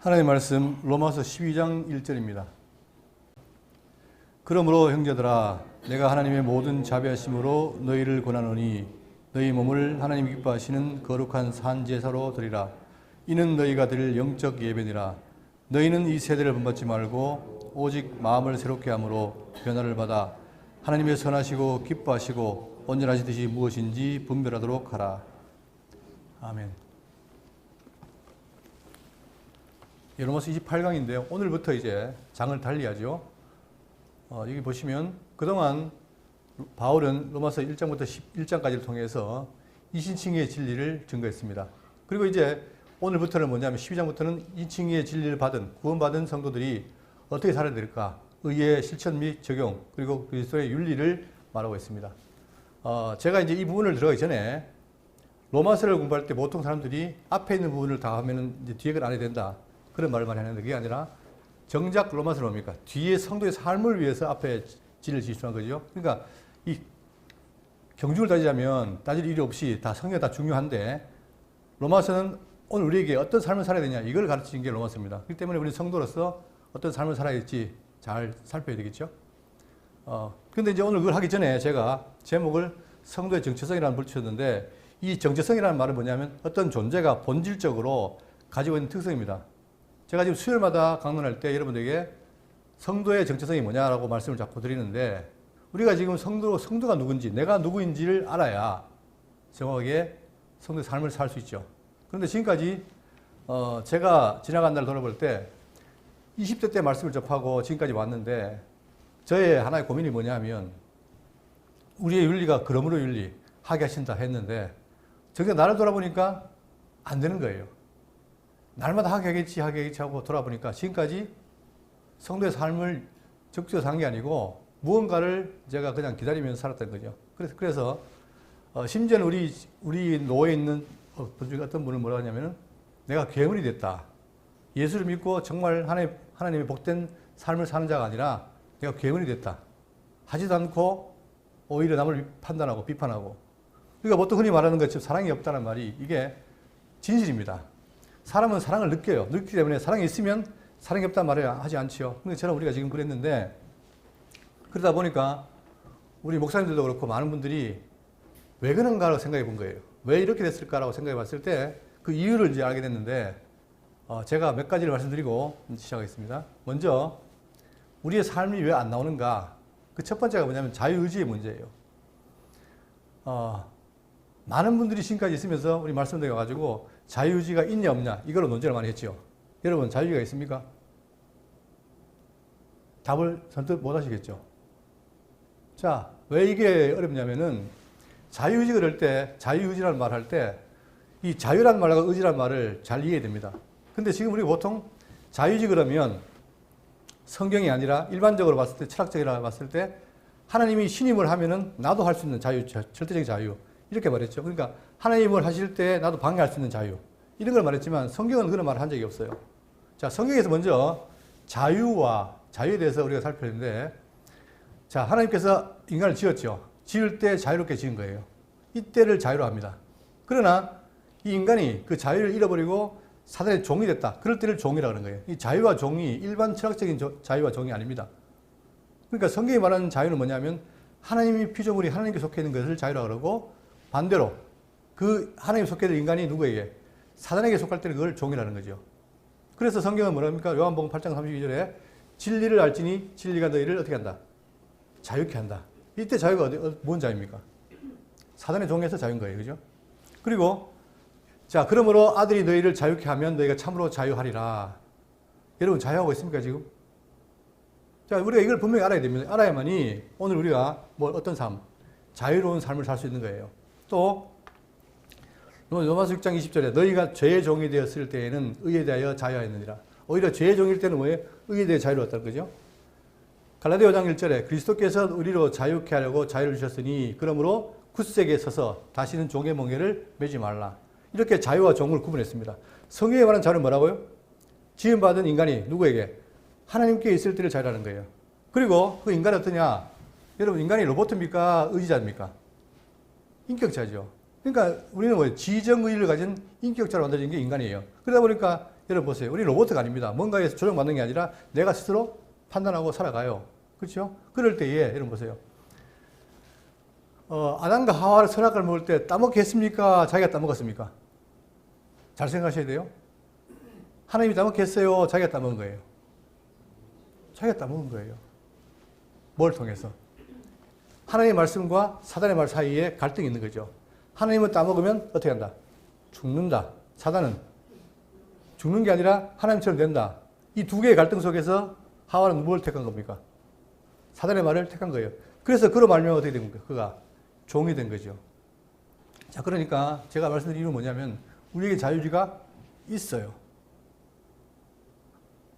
하나님의 말씀 로마서 12장 1절입니다. 그러므로 형제들아 내가 하나님의 모든 자비하심으로 너희를 권하노니 너희 몸을 하나님 기뻐하시는 거룩한 산 제사로 드리라. 이는 너희가 드릴 영적 예배니라. 너희는 이 세대를 본받지 말고 오직 마음을 새롭게 함으로 변화를 받아 하나님의 선하시고 기뻐하시고 온전하신 뜻이 무엇인지 분별하도록 하라. 아멘. 로마서 28강인데요. 오늘부터 이제 장을 달리하죠. 여기 보시면 그동안 바울은 로마서 1장부터 11장까지를 통해서 이신칭의의 진리를 증거했습니다. 그리고 이제 오늘부터는 뭐냐면 12장부터는 이칭의의 진리를 받은 구원받은 성도들이 어떻게 살아야 될까? 의의 실천 및 적용 그리고 그리스도의 윤리를 말하고 있습니다. 제가 이제 이 부분을 들어가기 전에 로마서를 공부할 때 보통 사람들이 앞에 있는 부분을 다 하면은 이제 뒤에 걸 안 해야 된다. 그런 말을 많이 하는데 그게 아니라 정작 로마서는 뭡니까? 뒤에 성도의 삶을 위해서 앞에 진리를 지시한 거죠. 그러니까 이 경중을 따질 일이 없이 다 성경이 다 중요한데 로마서는 오늘 우리에게 어떤 삶을 살아야 되냐 이걸 가르치는 게 로마서입니다. 그렇기 때문에 우리 성도로서 어떤 삶을 살아야 할지 잘 살펴야 되겠죠. 근데 이제 오늘 그걸 하기 전에 제가 제목을 성도의 정체성이라는 걸 붙였는데 이 정체성이라는 말은 뭐냐면 어떤 존재가 본질적으로 가지고 있는 특성입니다. 제가 지금 수요일마다 강론할 때 여러분들에게 성도의 정체성이 뭐냐라고 말씀을 자꾸 드리는데 우리가 지금 성도가 누군지 내가 누구인지를 알아야 정확하게 성도의 삶을 살 수 있죠. 그런데 지금까지 제가 지나간 날 돌아볼 때 20대 때 말씀을 접하고 지금까지 왔는데 저의 하나의 고민이 뭐냐면 우리의 윤리가 그러므로 윤리 하게 하신다 했는데 정작 나를 돌아보니까 안 되는 거예요. 날마다 하게 하겠지 하고 돌아보니까 지금까지 성도의 삶을 적극적으로 산 게 아니고 무언가를 제가 그냥 기다리면서 살았던 거죠. 그래서 심지어는 우리 노예에 있는 어떤 분을 뭐라고 하냐면은 내가 괴물이 됐다. 예수를 믿고 정말 하나님의 복된 삶을 사는 자가 아니라 내가 괴물이 됐다. 하지도 않고 오히려 남을 판단하고 비판하고. 그러니까 보통 흔히 말하는 것처럼 사랑이 없다는 말이 이게 진실입니다. 사람은 사랑을 느껴요. 느끼기 때문에 사랑이 있으면 사랑이 없다는 말을 하지 않지요. 근데 저는 우리가 지금 그랬는데 그러다 보니까 우리 목사님들도 그렇고 많은 분들이 왜 그런가라고 생각해 본 거예요. 왜 이렇게 됐을까라고 생각해 봤을 때 그 이유를 이제 알게 됐는데 제가 몇 가지를 말씀드리고 시작하겠습니다. 먼저 우리의 삶이 왜 안 나오는가? 그 첫 번째가 뭐냐면 자유의지의 문제예요. 많은 분들이 지금까지 있으면서 우리 말씀드려가지고 자유의지가 있냐 없냐 이걸로 논쟁을 많이 했죠. 여러분 자유의지가 있습니까? 답을 선뜻 못 하시겠죠. 자, 왜 이게 어렵냐면은 자유의지가 그럴 때 자유의지라는 말을 할 때 이 자유라는 말과 의지라는 말을 잘 이해해야 됩니다. 근데 지금 우리가 보통 자유의지 그러면 성경이 아니라 일반적으로 봤을 때 철학적이라 봤을 때 하나님이 신임을 하면은 나도 할 수 있는 자유, 절대적인 자유 이렇게 말했죠. 그러니까 하나님을 하실 때 나도 방해할 수 있는 자유 이런 걸 말했지만 성경은 그런 말을 한 적이 없어요. 자, 성경에서 먼저 자유와 자유에 대해서 우리가 살펴보는데 자, 하나님께서 인간을 지었죠. 지을 때 자유롭게 지은 거예요. 이때를 자유로 합니다. 그러나 이 인간이 그 자유를 잃어버리고 사단의 종이 됐다. 그럴 때를 종이라고 하는 거예요. 이 자유와 종이 일반 철학적인 자유와 종이 아닙니다. 그러니까 성경이 말하는 자유는 뭐냐면 하나님이 피조물이 하나님께 속해 있는 것을 자유라고 그러고 반대로 그 하나님께 속해 있는 인간이 누구에게? 사단에게 속할 때는 그걸 종이라는 거죠. 그래서 성경은 뭐랍니까? 요한복음 8장 32절에 진리를 알지니 진리가 너희를 어떻게 한다? 자유케 한다. 이때 자유가 뭔 자유입니까? 사단의 종에서 자유인 거예요. 그죠? 그리고 자, 그러므로 아들이 너희를 자유케 하면 너희가 참으로 자유하리라. 여러분 자유하고 있습니까 지금? 자, 우리가 이걸 분명히 알아야 됩니다. 알아야만이 오늘 우리가 뭐 어떤 삶, 자유로운 삶을 살 수 있는 거예요. 또 로마서 6장 20절에 너희가 죄의 종이 되었을 때에는 의에 대하여 자유하였느니라. 오히려 죄의 종일 때는 뭐예요? 의에 대해 자유로웠다는 거죠. 갈라디아 5장 1절에 그리스도께서 우리로 자유케 하려고 자유를 주셨으니 그러므로 굳세게 서서 다시는 종의 멍에를 매지 말라. 이렇게 자유와 종을 구분했습니다. 성경에 말하는 자유는 뭐라고요? 지음받은 인간이 누구에게? 하나님께 있을 때를 자유라는 거예요. 그리고 그 인간이 어떠냐? 여러분 인간이 로봇입니까? 의지자입니까? 인격자죠. 그러니까 우리는 지정의를 가진 인격자로 만들어진 게 인간이에요. 그러다 보니까 여러분 보세요. 우리 로봇가 아닙니다. 뭔가에서 조정받는 게 아니라 내가 스스로 판단하고 살아가요. 그렇죠? 그럴 때에 여러분 보세요. 아담과 하와를 선악과를 먹을 때 따먹게 했습니까? 자기가 따먹었습니까? 잘 생각하셔야 돼요. 하나님이 따먹게 했어요? 자기가 따먹은 거예요? 자기가 따먹은 거예요. 뭘 통해서? 하나님의 말씀과 사단의 말 사이에 갈등이 있는 거죠. 하나님은 따먹으면 어떻게 한다? 죽는다. 사단은 죽는 게 아니라 하나님처럼 된다. 이 두 개의 갈등 속에서 하와는 무엇을 택한 겁니까? 사단의 말을 택한 거예요. 그래서 그로 말미암아 어떻게 된 겁니까? 그가 종이 된 거죠. 자, 그러니까 제가 말씀드린 이유는 뭐냐면 우리에게 자유의지가 있어요.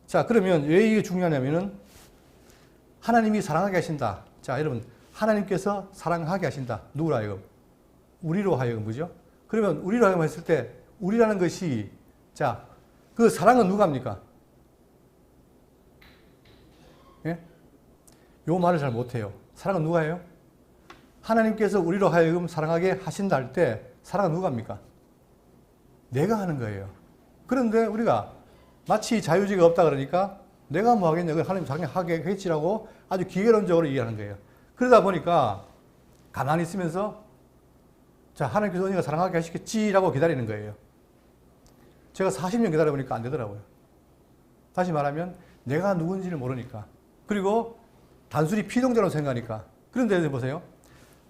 자, 그러면 왜 이게 중요하냐면은 하나님이 사랑하게 하신다. 자, 여러분, 하나님께서 사랑하게 하신다. 누구로 하여금? 우리로 하여금, 그죠? 그러면 우리로 하여금 했을 때 우리라는 것이, 자, 그 사랑은 누가 합니까? 예? 요 말을 잘 못해요. 사랑은 누가 해요? 하나님께서 우리로 하여금 사랑하게 하신다 할 때 사랑은 누가 합니까? 내가 하는 거예요. 그런데 우리가 마치 자유의지가 없다 그러니까 내가 뭐 하겠냐, 하나님 당연히 하게 했지라고 아주 기계론적으로 이해하는 거예요. 그러다 보니까 가만히 있으면서 자, 하나님께서 언니가 사랑하게 하시겠지라고 기다리는 거예요. 제가 40년 기다려보니까 안 되더라고요. 다시 말하면 내가 누군지를 모르니까. 그리고 단순히 피동자로 생각하니까. 그런데 보세요.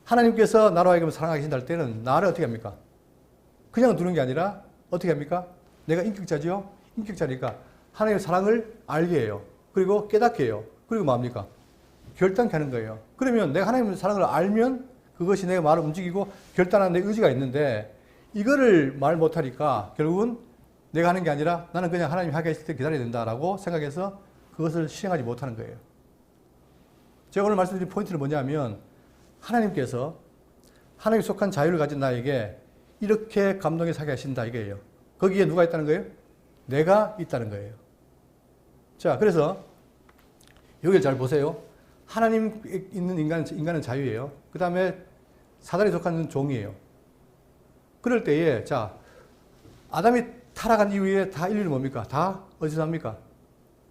하나님께서 나로 하여금 사랑하게 하신다 할 때는 나를 어떻게 합니까? 그냥 두는 게 아니라 어떻게 합니까? 내가 인격자지요? 인격자니까 하나님의 사랑을 알게 해요. 그리고 깨닫게 해요. 그리고 뭡니까? 결단케 하는 거예요. 그러면 내가 하나님의 사랑을 알면 그것이 내 마음을 움직이고 결단하는 내 의지가 있는데 이거를 말 못하니까 결국은 내가 하는 게 아니라 나는 그냥 하나님이 하게 하실 때 기다려야 된다라고 생각해서 그것을 실행하지 못하는 거예요. 제가 오늘 말씀드린 포인트는 뭐냐면 하나님께서 하나님에 속한 자유를 가진 나에게 이렇게 감동에 사게 하신다 이거예요. 거기에 누가 있다는 거예요? 내가 있다는 거예요. 자, 그래서 여기를 잘 보세요. 하나님 있는 인간은 자유예요. 그 다음에 사단에 속한 종이에요. 그럴 때에 자, 아담이 타락한 이후에 다 인류는 뭡니까? 다 어디서 납니까?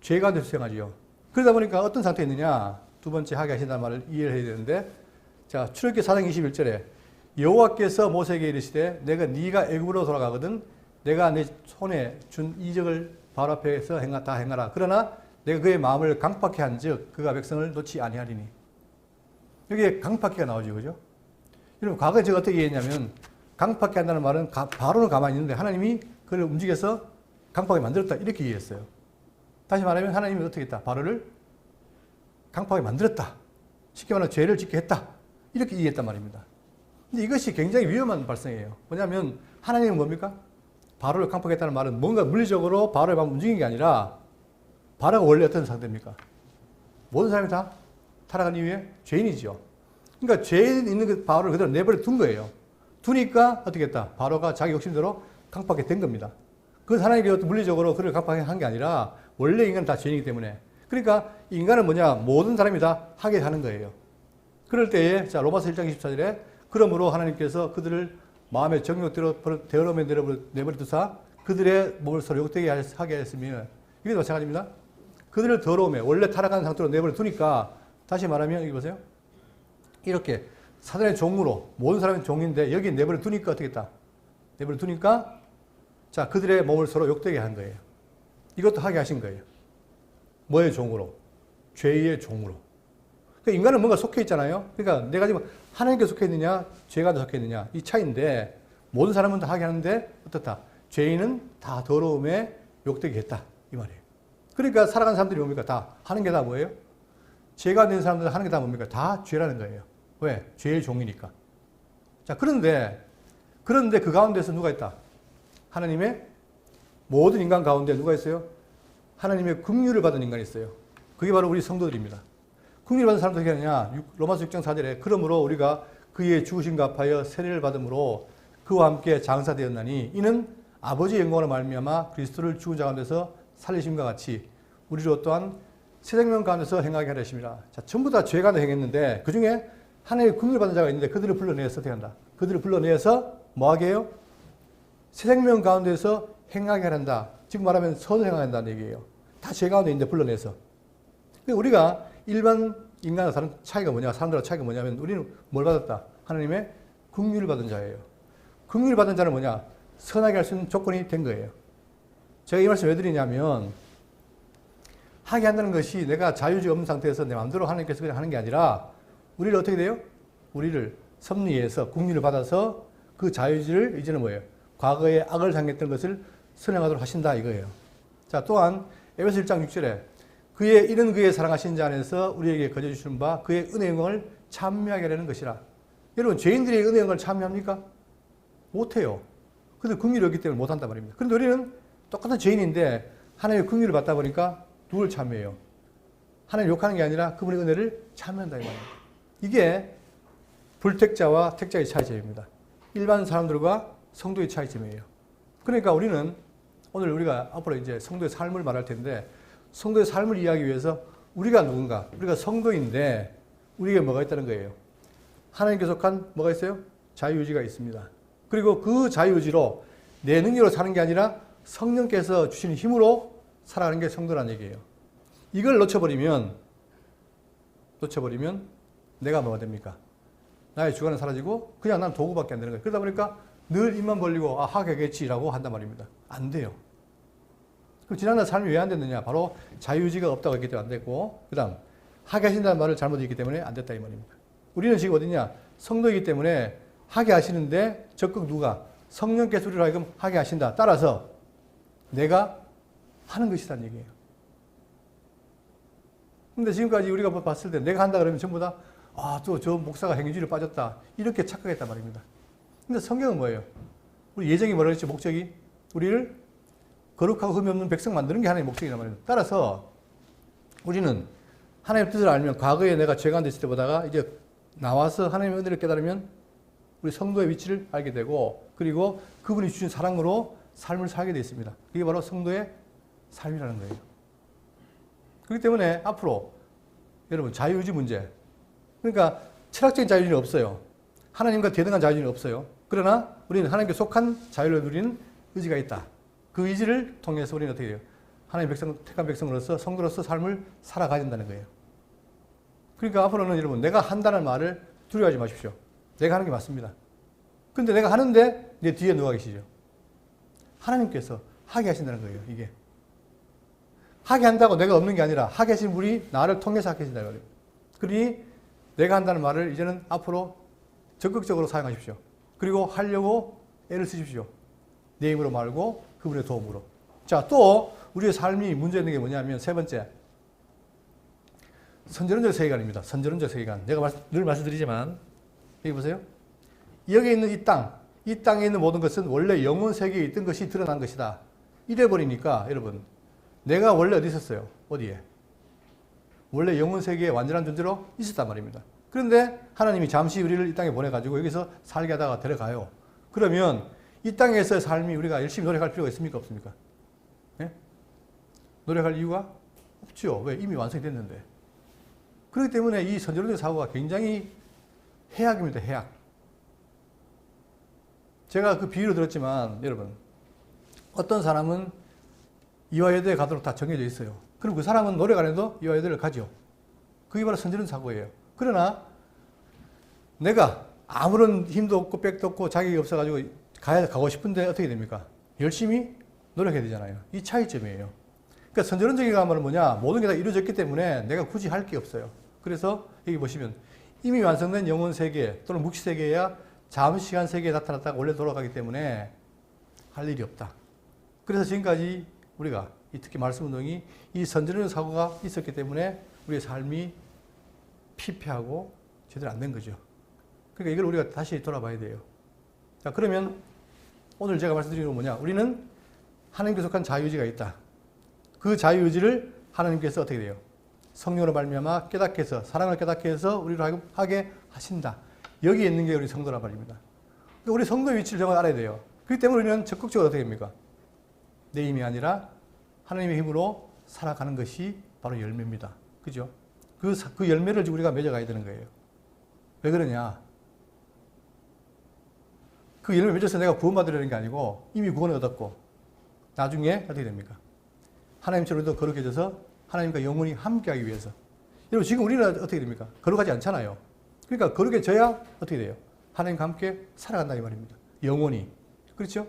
죄 가운데서 수행하지요. 그러다 보니까 어떤 상태에 있느냐? 두 번째 하게 하신다는 말을 이해를 해야 되는데 자, 출애굽기 4장 21절에 여호와께서 모세에게 이르시되 내가 네가 애굽으로 돌아가거든 내가 내 손에 준 이적을 바로 앞에서 다 행하라. 그러나 내가 그의 마음을 강팍케 한즉 그가 백성을 놓지 아니하리니. 여기에 강팍케가 나오죠. 그죠? 여러분 과거에 제가 어떻게 이해했냐면 강팍케 한다는 말은 바로는 가만히 있는데 하나님이 그를 움직여서 강팍하게 만들었다 이렇게 이해했어요. 다시 말하면 하나님이 어떻게 했다? 바로를 강팍하게 만들었다. 쉽게 말하면 죄를 짓게 했다. 이렇게 이해했단 말입니다. 근데 이것이 굉장히 위험한 발상이에요. 뭐냐면 하나님은 뭡니까? 바로를 강팍했다는 말은 뭔가 물리적으로 바로의 마음을 움직인 게 아니라 바로가 원래 어떤 상태입니까? 모든 사람이 다 타락한 이후에 죄인이죠. 그러니까 죄인 있는 그 바로를 그대로 내버려 둔 거예요. 두니까 어떻게 했다? 바로가 자기 욕심대로 강팍하게 된 겁니다. 그건 하나님이 물리적으로 그를 강팍하게 한 게 아니라 원래 인간은 다 죄인이기 때문에. 그러니까 인간은 뭐냐? 모든 사람이 다 하게 하는 거예요. 그럴 때에 자 로마서 1장 24절에 그러므로 하나님께서 그들을 마음의 정욕대로 대어로움에 내버려 두사 그들의 몸을 서로 욕되게 하게 했으면 이게 마찬가지입니다. 그들을 더러움에 원래 타락한 상태로 내버려 두니까 다시 말하면 여기 보세요. 이렇게 사단의 종으로 모든 사람은 종인데 여기 내버려 두니까 어떻게 했다? 내버려 두니까 자 그들의 몸을 서로 욕되게 한 거예요. 이것도 하게 하신 거예요. 뭐의 종으로? 죄의 종으로. 그러니까 인간은 뭔가 속해 있잖아요. 그러니까 내가 지금 하나님께 속해 있느냐, 죄가 속해 있느냐 이 차이인데 모든 사람은 다 하게 하는데 어떻다? 죄인은 다 더러움에 욕되게 했다 이 말이에요. 그러니까 살아가는 사람들이 뭡니까? 다 하는 게 다 뭐예요? 죄가 안 되는 사람들은 하는 게 다 뭡니까? 다 죄라는 거예요. 왜? 죄의 종이니까. 자, 그런데 그 가운데서 누가 있다? 하나님의 모든 인간 가운데 누가 있어요? 하나님의 긍휼을 받은 인간이 있어요. 그게 바로 우리 성도들입니다. 긍휼을 받은 사람들 어떻게 하느냐? 로마서 6장 4절에 그러므로 우리가 그의 죽으심과 합하여 세례를 받음으로 그와 함께 장사되었나니 이는 아버지의 영광으로 말미암아 그리스도를 죽은 자 가운데서 살리심과 같이 우리로 또한 새 생명 가운데서 행하게 하려 하심이라. 자, 전부 다 죄 가운데 행했는데 그 중에 하나님의 긍휼을 받은 자가 있는데 그들을 불러내서 어떻게 한다? 그들을 불러내서 뭐 하게 해요? 새 생명 가운데서 행하게 한다. 지금 말하면 선을 행한다는 얘기예요. 다 제 가운데 있는데 불러내서. 우리가 일반 인간과 다른 차이가 뭐냐, 사람들과 차이가 뭐냐면 우리는 뭘 받았다? 하나님의 긍휼을 받은 자예요. 긍휼을 받은 자는 뭐냐? 선하게 할 수 있는 조건이 된 거예요. 제가 이 말씀 왜 드리냐면 하게 한다는 것이 내가 자유주의 없는 상태에서 내 마음대로 하나님께서 그냥 하는 게 아니라 우리를 어떻게 돼요? 우리를 섭리해서 긍휼을 받아서 그 자유주의를 이제는 뭐예요? 과거에 악을 당했던 것을 선행하도록 하신다 이거예요. 자, 또한 에베소 1장 6절에 이런 그의 사랑하신 자 안에서 우리에게 거저 주시는 바 그의 은혜의 영광을 찬미하게 하려는 것이라. 여러분, 죄인들이 은혜의 영광을 찬미합니까? 못해요. 근데 긍휼이 없기 때문에 못한단 말입니다. 그런데 우리는 똑같은 죄인인데 하나님의 긍휼을 받다 보니까 누굴 찬미해요? 하나님 욕하는 게 아니라 그분의 은혜를 찬미한다 이 말이에요. 이게 불택자와 택자의 차이점입니다. 일반 사람들과 성도의 차이점이에요. 그러니까 우리는 오늘 우리가 앞으로 이제 성도의 삶을 말할 텐데 성도의 삶을 이해하기 위해서 우리가 누군가, 우리가 성도인데 우리에게 뭐가 있다는 거예요. 하나님께 속한 뭐가 있어요? 자유의지가 있습니다. 그리고 그 자유의지로 내 능력으로 사는 게 아니라 성령께서 주시는 힘으로 살아가는 게 성도라는 얘기예요. 이걸 놓쳐버리면 내가 뭐가 됩니까? 나의 주관은 사라지고 그냥 난 도구밖에 안 되는 거예요. 그러다 보니까 늘 입만 벌리고 하게 하겠지라고 한단 말입니다. 안 돼요. 그럼 지난날 삶이 왜 안 됐느냐? 바로 자유의지가 없다고 했기 때문에 안 됐고, 그 다음 하게 하신다는 말을 잘못 읽기 때문에 안 됐다 이 말입니다. 우리는 지금 어디냐? 성도이기 때문에 하게 하시는데 적극 누가? 성령께서 우리를 하여금 하게 하신다. 따라서 내가 하는 것이라는 얘기예요. 근데 지금까지 우리가 봤을 때 내가 한다 그러면 전부 다 또 저 목사가 행위주의로 빠졌다. 이렇게 착각했단 말입니다. 근데 성경은 뭐예요? 우리 예정이 뭐라 그랬지? 목적이? 우리를 거룩하고 흠이 없는 백성 만드는 게 하나님의 목적이란 말입니다. 따라서 우리는 하나님의 뜻을 알면 과거에 내가 죄가 안 됐을 때보다가 이제 나와서 하나님의 은혜를 깨달으면 우리 성도의 위치를 알게 되고 그리고 그분이 주신 사랑으로 삶을 살게 되어 있습니다. 그게 바로 성도의 삶이라는 거예요. 그렇기 때문에 앞으로 여러분 자유의지 문제, 그러니까 철학적인 자유의지는 없어요. 하나님과 대등한 자유의지는 없어요. 그러나 우리는 하나님께 속한 자유를 누리는 의지가 있다. 그 의지를 통해서 우리는 어떻게 해요? 하나님의 백성, 택한 백성으로서 성도로서 삶을 살아가야 된다는 거예요. 그러니까 앞으로는 여러분 내가 한다는 말을 두려워하지 마십시오. 내가 하는 게 맞습니다. 근데 내가 하는데 내 뒤에 누가 계시죠? 하나님께서 하게 하신다는 거예요. 이게 하게 한다고 내가 없는 게 아니라 하게 하신 분이 나를 통해서 하게 하신다는 거예요. 그러니 내가 한다는 말을 이제는 앞으로 적극적으로 사용하십시오. 그리고 하려고 애를 쓰십시오. 내 힘으로 말고 그분의 도움으로. 자, 또 우리의 삶이 문제 있는 게 뭐냐면 세 번째, 선전론적 세계관입니다. 선전론적 세계관. 내가 늘 말씀드리지만 여기 보세요. 여기 있는 이 땅에 있는 모든 것은 원래 영혼 세계에 있던 것이 드러난 것이다. 이래 버리니까 여러분 내가 원래 어디 있었어요? 어디에? 원래 영혼 세계에 완전한 존재로 있었단 말입니다. 그런데 하나님이 잠시 우리를 이 땅에 보내가지고 여기서 살게 하다가 데려가요. 그러면 이 땅에서의 삶이 우리가 열심히 노력할 필요가 있습니까? 없습니까? 네? 노력할 이유가 없죠. 왜? 이미 완성이 됐는데. 그렇기 때문에 이 선전론적 사고가 굉장히 해악입니다. 해악. 제가 그 비유를 들었지만 여러분 어떤 사람은 이화여대에 가도록 다 정해져 있어요. 그럼 그 사람은 노력 안 해도 이화여대를 가죠. 그게 바로 선전론적 사고예요. 그러나 내가 아무런 힘도 없고 백도 없고 자격이 없어가지고 가고 싶은데 어떻게 됩니까? 열심히 노력해야 되잖아요. 이 차이점이에요. 그러니까 선전론적이가 말은 뭐냐? 모든 게 다 이루어졌기 때문에 내가 굳이 할 게 없어요. 그래서 여기 보시면 이미 완성된 영혼 세계 또는 묵시 세계야 잠시간 세계에 나타났다가 원래 돌아가기 때문에 할 일이 없다. 그래서 지금까지 우리가 특히 말씀운동이 이 선전론적 사고가 있었기 때문에 우리의 삶이 피폐하고 제대로 안 된 거죠. 그러니까 이걸 우리가 다시 돌아봐야 돼요. 자, 그러면 오늘 제가 말씀드리는 건 뭐냐? 우리는 하나님께 속한 자유의지가 있다. 그 자유의지를 하나님께서 어떻게 돼요? 성령으로 말미암아 깨닫게 해서 사랑을 깨닫게 해서 우리를 하게 하신다. 여기에 있는 게 우리 성도란 말입니다. 그러니까 우리 성도의 위치를 정확히 알아야 돼요. 그렇기 때문에 우리는 적극적으로 어떻게 됩니까? 내 힘이 아니라 하나님의 힘으로 살아가는 것이 바로 열매입니다. 그죠? 그 열매를 지금 우리가 맺어가야 되는 거예요. 왜 그러냐? 그 열매 맺어서 내가 구원받으려는 게 아니고 이미 구원을 얻었고 나중에 어떻게 됩니까? 하나님처럼 우리도 거룩해져서 하나님과 영원히 함께하기 위해서. 여러분 지금 우리는 어떻게 됩니까? 거룩하지 않잖아요. 그러니까 거룩해져야 어떻게 돼요? 하나님과 함께 살아간다 이 말입니다. 영원히. 그렇죠?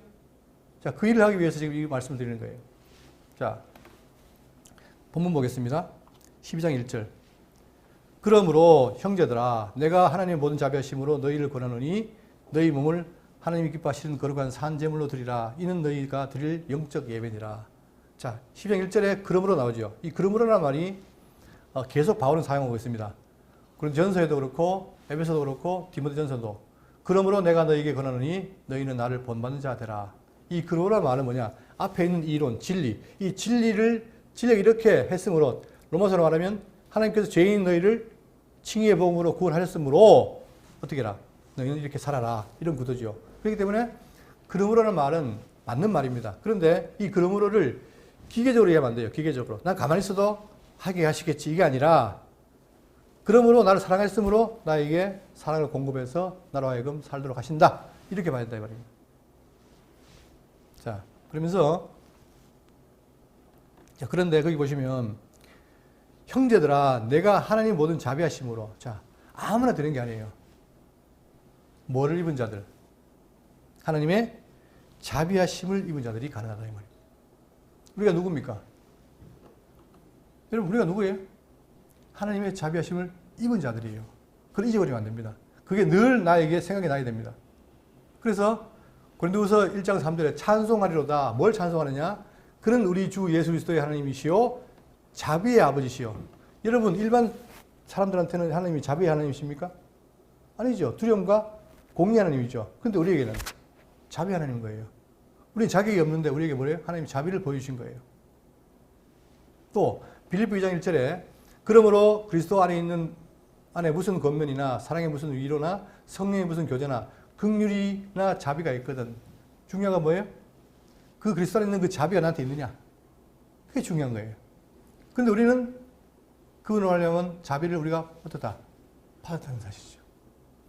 자, 그 일을 하기 위해서 지금 이 말씀을 드리는 거예요. 자, 본문 보겠습니다. 12장 1절. 그러므로 형제들아 내가 하나님의 모든 자비하심으로 너희를 권하노니 너희 몸을 하나님이 기뻐하시는 거룩한 산 제물로 드리라. 이는 너희가 드릴 영적 예배니라. 자, 12장 1절에 그러므로 나오죠. 이 그러므로라는 말이 계속 바울은 사용하고 있습니다. 그런 전서에도 그렇고 에베소도 그렇고 디모데전서도 그러므로 내가 너희에게 권하노니 너희는 나를 본받는 자 되라. 이 그러므로라는 말은 뭐냐? 앞에 있는 이론, 진리. 이 진리가 이렇게 했으므로 로마서로 말하면 하나님께서 죄인 너희를 칭의의 복음으로 구원하셨으므로 어떻게 해라? 너희는 이렇게 살아라. 이런 구도죠. 그렇기 때문에 그러므로라는 말은 맞는 말입니다. 그런데 이 그러므로를 기계적으로 이해하면 안 돼요. 기계적으로. 난 가만히 있어도 하게 하시겠지. 이게 아니라 그러므로 나를 사랑하셨으므로 나에게 사랑을 공급해서 나로 하여금 살도록 하신다. 이렇게 봐야 된다 이 말입니다. 자, 그러면서 자, 그런데 거기 보시면 형제들아 내가 하나님 모든 자비하심으로 자, 아무나 되는 게 아니에요. 뭐를 입은 자들? 하나님의 자비하심을 입은 자들이 가능하다 이 말입니다. 우리가 누굽니까? 여러분 우리가 누구예요? 하나님의 자비하심을 입은 자들이에요. 그걸 잊어버리면 안 됩니다. 그게 늘 나에게 생각이 나야 됩니다. 그래서 고린도후서 1장 3절에 찬송하리로다. 뭘 찬송하느냐? 그는 우리 주 예수 그리스도의 하나님이시요 자비의 아버지시요. 여러분 일반 사람들한테는 하나님이 자비의 하나님이십니까? 아니죠. 두려움과 공의 하나님이죠. 그런데 우리에게는 자비 하나님인 거예요. 우리는 자격이 없는데 우리에게 뭐래요? 하나님이 자비를 보여주신 거예요. 또 빌립보 2장 1절에 그러므로 그리스도 안에 무슨 권면이나 사랑의 무슨 위로나 성령의 무슨 교제나 긍휼이나 자비가 있거든. 중요한 건 뭐예요? 그 그리스도 안에 있는 그 자비가 나한테 있느냐? 그게 중요한 거예요. 그런데 우리는 그분을 하려면 자비를 우리가 어떻다? 받았다는 사실이죠.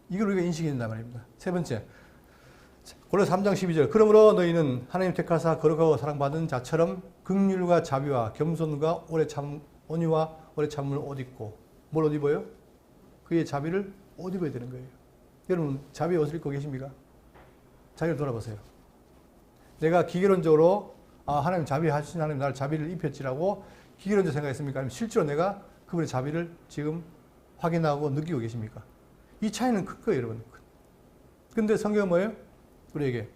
이걸 우리가 인식해야 된단 말입니다. 세 번째, 골로새 3장 12절 그러므로 너희는 하나님 택하사 거룩하고 사랑받은 자처럼 긍휼과 자비와 겸손과 온유와 오래 참음을 옷 입고 뭘 옷 입어요? 그의 자비를 옷 입어야 되는 거예요. 여러분 자비의 옷을 입고 계십니까? 자기를 돌아보세요. 내가 기계론적으로 하나님 자비하신 하나님 나를 자비를 입혔지라고 기계론적으로 생각했습니까? 아니면 실제로 내가 그분의 자비를 지금 확인하고 느끼고 계십니까? 이 차이는 큰 거예요, 여러분. 근데 성경은 뭐예요? 우리에게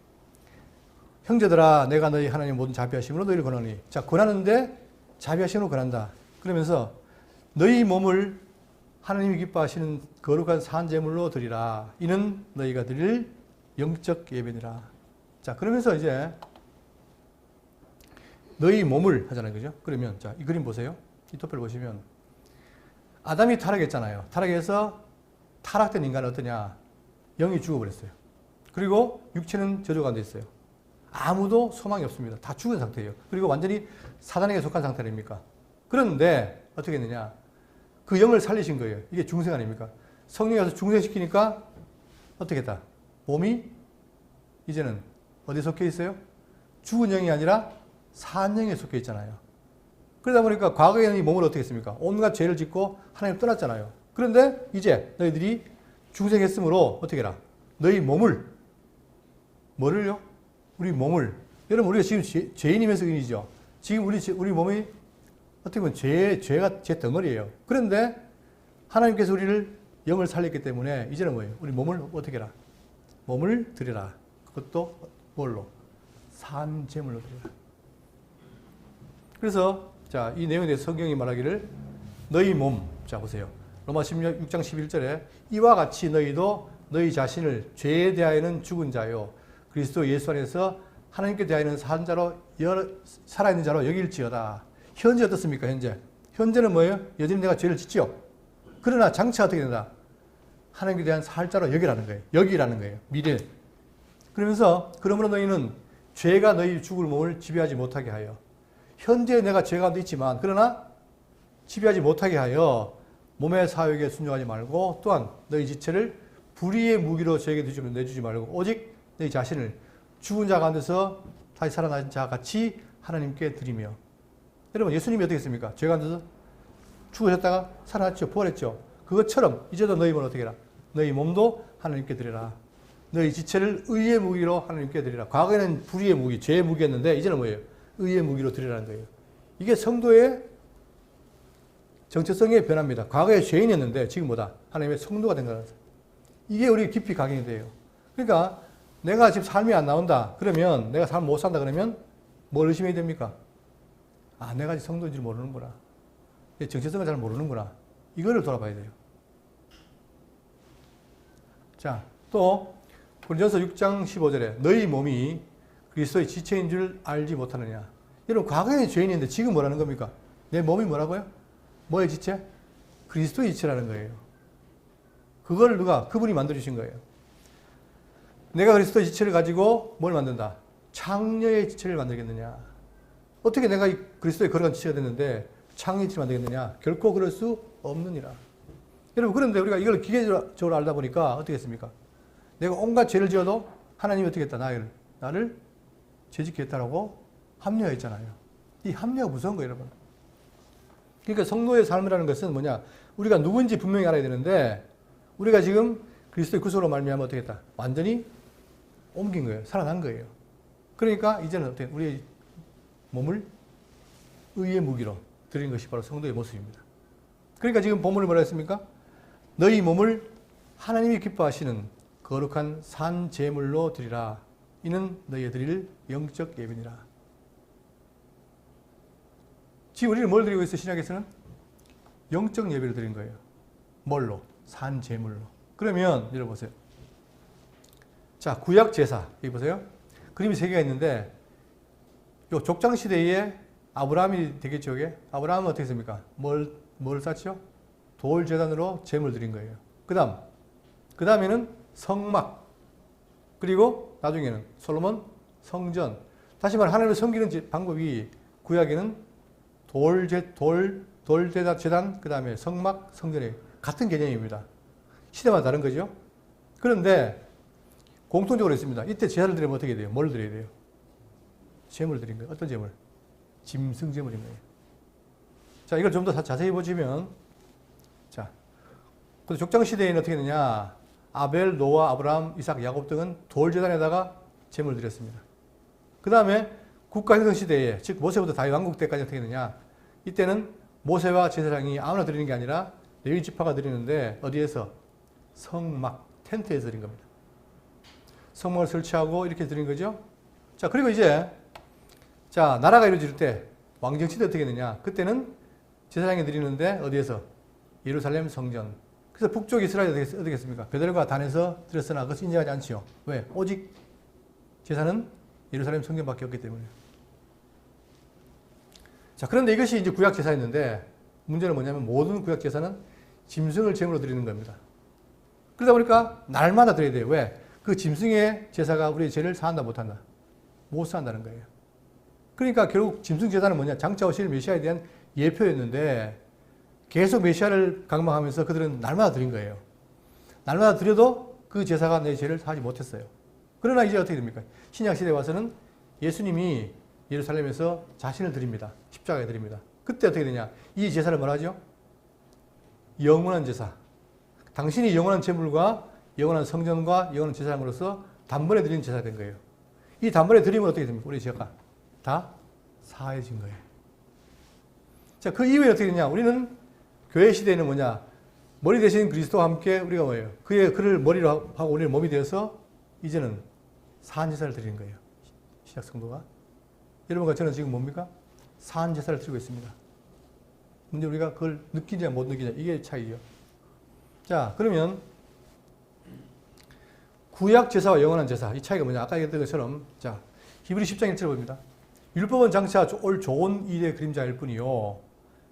형제들아 내가 너희 하나님 모든 자비하심으로 너희를 권하니. 자, 권하는데 자비하심으로 권한다. 그러면서 너희 몸을 하나님이 기뻐하시는 거룩한 산 제물로 드리라. 이는 너희가 드릴 영적 예배니라. 자, 그러면서 이제 너희 몸을 하잖아요. 그죠? 그러면 자, 이 그림 보세요. 이 도표를 보시면 아담이 타락했잖아요. 타락해서 타락된 인간은 어떠냐? 영이 죽어버렸어요. 그리고 육체는 저주 가운데 있어요. 아무도 소망이 없습니다. 다 죽은 상태예요. 그리고 완전히 사단에게 속한 상태 아닙니까? 그런데 어떻게 했느냐? 그 영을 살리신 거예요. 이게 중생 아닙니까? 성령이 와서 중생시키니까 어떻게 했다? 몸이 이제는 어디에 속해 있어요? 죽은 영이 아니라 산 영에 속해 있잖아요. 그러다 보니까 과거에는 이 몸을 어떻게 했습니까? 온갖 죄를 짓고 하나님 떠났잖아요. 그런데 이제 너희들이 중생했으므로 어떻게 해라? 너희 몸을 뭐를요? 우리 몸을 여러분 우리가 지금 죄인이면서 그이죠. 지금 우리 몸이 어떻게 보면 죄가 제 덩어리예요. 그런데 하나님께서 우리를 영을 살렸기 때문에 이제는 뭐예요? 우리 몸을 어떻게 해라? 몸을 드려라. 그것도 뭘로? 산 제물로 드려라. 그래서 자, 이 내용에 대해서 성경이 말하기를 너희 몸, 자 보세요. 로마 6장 11절에 이와 같이 너희도 너희 자신을 죄에 대하여는 죽은 자요 그리스도 예수 안에서 하나님께 대하여는 산 자로 살아있는 자로 여길지어다. 현재 어떻습니까? 현재는 뭐예요? 여전히 내가 죄를 짓죠. 그러나 장차 어떻게 된다? 하나님께 대한 살자로 여기라는 거예요. 여기라는 거예요. 미래. 그러면서 그러므로 너희는 죄가 너희 죽을 몸을 지배하지 못하게 하여 현재 내가 죄 가운데 있지만 그러나 지배하지 못하게 하여 몸의 사욕에 순종하지 말고 또한 너희 지체를 불의의 무기로 저에게 내주지 말고 오직 너희 자신을 죽은 자 가운데서 다시 살아난 자 같이 하나님께 드리며. 여러분, 예수님이 어떻게 했습니까? 죄가 앉아서 죽으셨다가 살아났죠. 부활했죠. 그것처럼 이제도 너희 몸을 어떻게 해라? 너희 몸도 하나님께 드리라. 너희 지체를 의의 무기로 하나님께 드리라. 과거에는 불의의 무기, 죄의 무기였는데 이제는 뭐예요? 의의 무기로 드리라는 거예요. 이게 성도의 정체성의 변화입니다. 과거에 죄인이었는데 지금 뭐다? 하나님의 성도가 된 거라서. 이게 우리 깊이 각인이 돼요. 그러니까 내가 지금 삶이 안 나온다. 그러면 내가 삶 못 산다. 그러면 뭘 의심해야 됩니까? 아, 내가 아직 성도인지 모르는구나. 정체성을 잘 모르는구나. 이거를 돌아봐야 돼요. 자, 또 고린도전서 6장 15절에 너희 몸이 그리스도의 지체인 줄 알지 못하느냐. 여러분, 과거에는 죄인인데 지금 뭐라는 겁니까? 내 몸이 뭐라고요? 뭐의 지체? 그리스도의 지체라는 거예요. 그걸 누가? 그분이 만들어주신 거예요. 내가 그리스도의 지체를 가지고 뭘 만든다? 창녀의 지체를 만들겠느냐. 어떻게 내가 이 그리스도의 거룩한 지체가 됐는데 창녀의 지체를 만들겠느냐. 결코 그럴 수 없느니라. 여러분, 그런데 우리가 이걸 기계적으로 알다 보니까 어떻게 했습니까? 내가 온갖 죄를 지어도 하나님이 어떻게 했다? 나를 죄짓게 했다라고 합리화했잖아요. 이 합리화가 무서운 거예요, 여러분. 그러니까 성도의 삶이라는 것은 뭐냐? 우리가 누군지 분명히 알아야 되는데 우리가 지금 그리스도의 구속으로 말미암아 어떻게 했다? 완전히 옮긴 거예요. 살아난 거예요. 그러니까 이제는 어떻게 우리의 몸을 의의 무기로 드리는 것이 바로 성도의 모습입니다. 그러니까 지금 본문을 뭐라 했습니까? 너희 몸을 하나님이 기뻐하시는 거룩한 산 제물로 드리라. 이는 너희의 드릴 영적 예배니라. 지금 우리는 뭘 드리고 있어요? 신약에서는 영적 예배를 드린 거예요. 뭘로? 산 제물로. 그러면 여러분 보세요. 자, 구약 제사 여기 보세요. 그림이 3개가 있는데 요 족장 시대에 아브라함이 되겠죠. 이게 아브라함은 어떻게 했습니까? 뭘 쌓죠? 돌 제단으로 제물 드린 거예요. 그 다음에는 성막, 그리고 나중에는 솔로몬 성전. 다시 말해 하나님을 섬기는 방법이 구약에는 돌 제단, 그 다음에 성막, 성전이 같은 개념입니다. 시대마다 다른 거죠. 그런데 공통적으로 있습니다. 이때 제사를 드리면 어떻게 돼요? 뭘 드려야 돼요? 제물을 드린 거예요. 어떤 제물? 짐승 제물인 거예요. 자, 이걸 좀 더 자세히 보시면, 자, 족장 시대에는 어떻게 되냐? 아벨, 노아, 아브라함, 이삭, 야곱 등은 돌 제단에다가 제물을 드렸습니다. 그 다음에 국가 형성 시대에, 즉 모세부터 다윗 왕국 때까지 어떻게 되냐? 이때는 모세와 제사장이 아무나 드리는 게 아니라 레위 지파가 드리는데 어디에서? 성막, 텐트에서 드린 겁니다. 성막을 설치하고 이렇게 드린 거죠. 자, 그리고 이제 자, 나라가 이루어질 때 왕정 시대 어떻게 되냐? 그때는 제사장이 드리는데 어디에서? 예루살렘 성전. 그래서 북쪽 이스라엘이 어떻게 했습니까? 베델과 단에서 드렸으나 그것을 인정하지 않지요. 왜? 오직 제사는 예루살렘 성전밖에 없기 때문에. 자, 그런데 이것이 이제 구약 제사였는데 문제는 뭐냐면 모든 구약 제사는 짐승을 제물로 드리는 겁니다. 그러다 보니까 날마다 드려야 돼요. 왜? 그 짐승의 제사가 우리의 죄를 사한다 못한다? 못 사한다는 거예요. 그러니까 결국 짐승 제사는 뭐냐? 장차 오실 메시아에 대한 예표였는데 계속 메시아를 강망하면서 그들은 날마다 드린 거예요. 날마다 드려도 그 제사가 내 죄를 사하지 못했어요. 그러나 이제 어떻게 됩니까? 신약 시대에 와서는 예수님이 예루살렘에서 자신을 드립니다. 십자가에 드립니다. 그때 어떻게 되냐? 이 제사를 뭐라 하죠? 영원한 제사. 당신이 영원한 제물과 영원한 성전과 영원한 제사장으로서 단번에 드리는 제사가 된 거예요. 이 단번에 드리면 어떻게 됩니까? 우리 죄가 다 사해진 거예요. 자, 그 이후에 어떻게 되냐? 우리는 교회 시대에는 뭐냐? 머리 대신 그리스도와 함께 우리가 뭐예요? 그를 머리로 하고 우리는 몸이 되어서 이제는 사한 제사를 드리는 거예요. 신약 성도가. 여러분과 저는 지금 뭡니까? 사한 제사를 드리고 있습니다. 근데 우리가 그걸 느끼냐 못 느끼냐 이게 차이죠. 자, 그러면 구약 제사와 영원한 제사 이 차이가 뭐냐? 아까 얘기했던 것처럼 자, 히브리 10장 1절 봅니다. 율법은 장차 올 좋은 일의 그림자일 뿐이요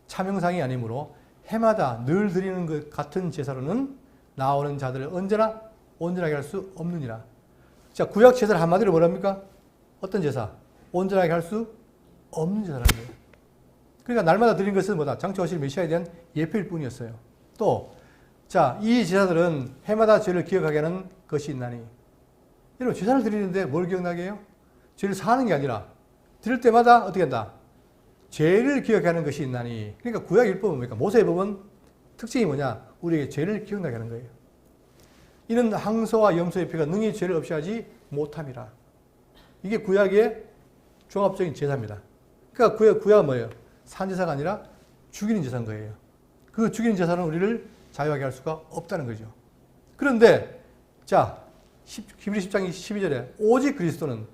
차명상이 아니므로 해마다 늘 드리는 것 같은 제사로는 나오는 자들을 언제나 온전하게 할 수 없느니라. 자, 구약 제사를 한마디로 뭐랍니까? 어떤 제사? 온전하게 할 수 없는 제사라는 거예요. 그러니까 날마다 드린 것은 뭐다? 장차 오실 메시아에 대한 예표일 뿐이었어요. 또, 자, 이 제사들은 해마다 죄를 기억하게 하는 것이 있나니. 여러분, 제사를 드리는데 뭘 기억나게 해요? 죄를 사하는 게 아니라 드릴 때마다 어떻게 한다? 죄를 기억하는 것이 있나니. 그러니까 구약 율법은 뭡니까? 모세의 법은 특징이 뭐냐? 우리에게 죄를 기억나게 하는 거예요. 이는 항소와 염소의 피가 능히 죄를 없이 하지 못함이라. 이게 구약의 종합적인 제사입니다. 그러니까 구약은 뭐예요? 산제사가 아니라 죽이는 제사인 거예요. 그 죽이는 제사는 우리를 자유하게 할 수가 없다는 거죠. 그런데 자, 히브리 10장 12절에 오직 그리스도는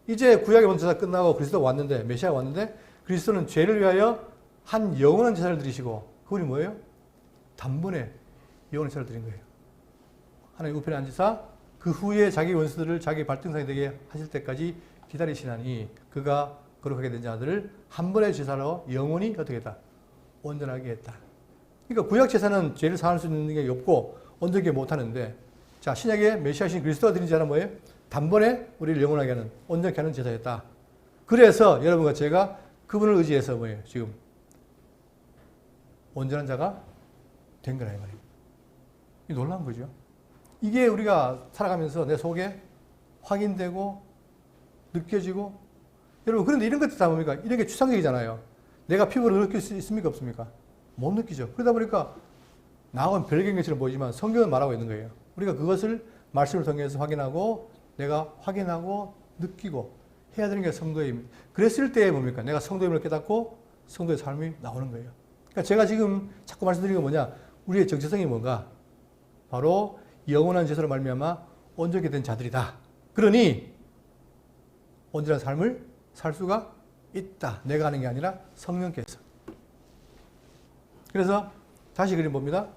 이제 구약의 본 제사 끝나고 그리스도가 왔는데, 메시아가 왔는데 그리스도는 죄를 위하여 한 영원한 제사를 드리시고, 그분이 뭐예요? 단번에 영원한 제사를 드린 거예요. 하나님 우편에 앉으사 그 후에 자기 원수들을 자기 발등상이 되게 하실 때까지 기다리시나니 그가 거룩하게 된 자들을 한 번의 제사로 영원히 어떻게 했다? 온전하게 했다. 그러니까 구약 제사는 죄를 사할 수 있는 게 없고 온전하게 못하는데, 자, 신약의 메시아신 그리스도가 드린 제사는 뭐예요? 단번에 우리를 영원하게 하는, 온전하게 하는 제사였다. 그래서 여러분과 제가 그분을 의지해서 뭐예요? 지금 온전한 자가 된 거라 이 말이에요. 이 놀라운 거죠. 이게 우리가 살아가면서 내 속에 확인되고 느껴지고, 여러분 그런데 이런 것들 다 뭡니까? 이런 게 추상적이잖아요. 내가 피부로 느낄 수 있습니까? 없습니까? 못 느끼죠. 그러다 보니까 나하고는 별개인 것처럼 보이지만 성경은 말하고 있는 거예요. 우리가 그것을 말씀을 통해서 확인하고 내가 확인하고 느끼고 해야 되는 게 성도의 힘. 그랬을 때 뭡니까? 내가 성도의 힘을 깨닫고 성도의 삶이 나오는 거예요. 그러니까 제가 지금 자꾸 말씀드리는 게 뭐냐? 우리의 정체성이 뭔가? 바로 영원한 제사로 말미암아 온전하게 된 자들이다. 그러니 온전한 삶을 살 수가 있다. 내가 하는 게 아니라 성령께서. 그래서 다시 그림 봅니다.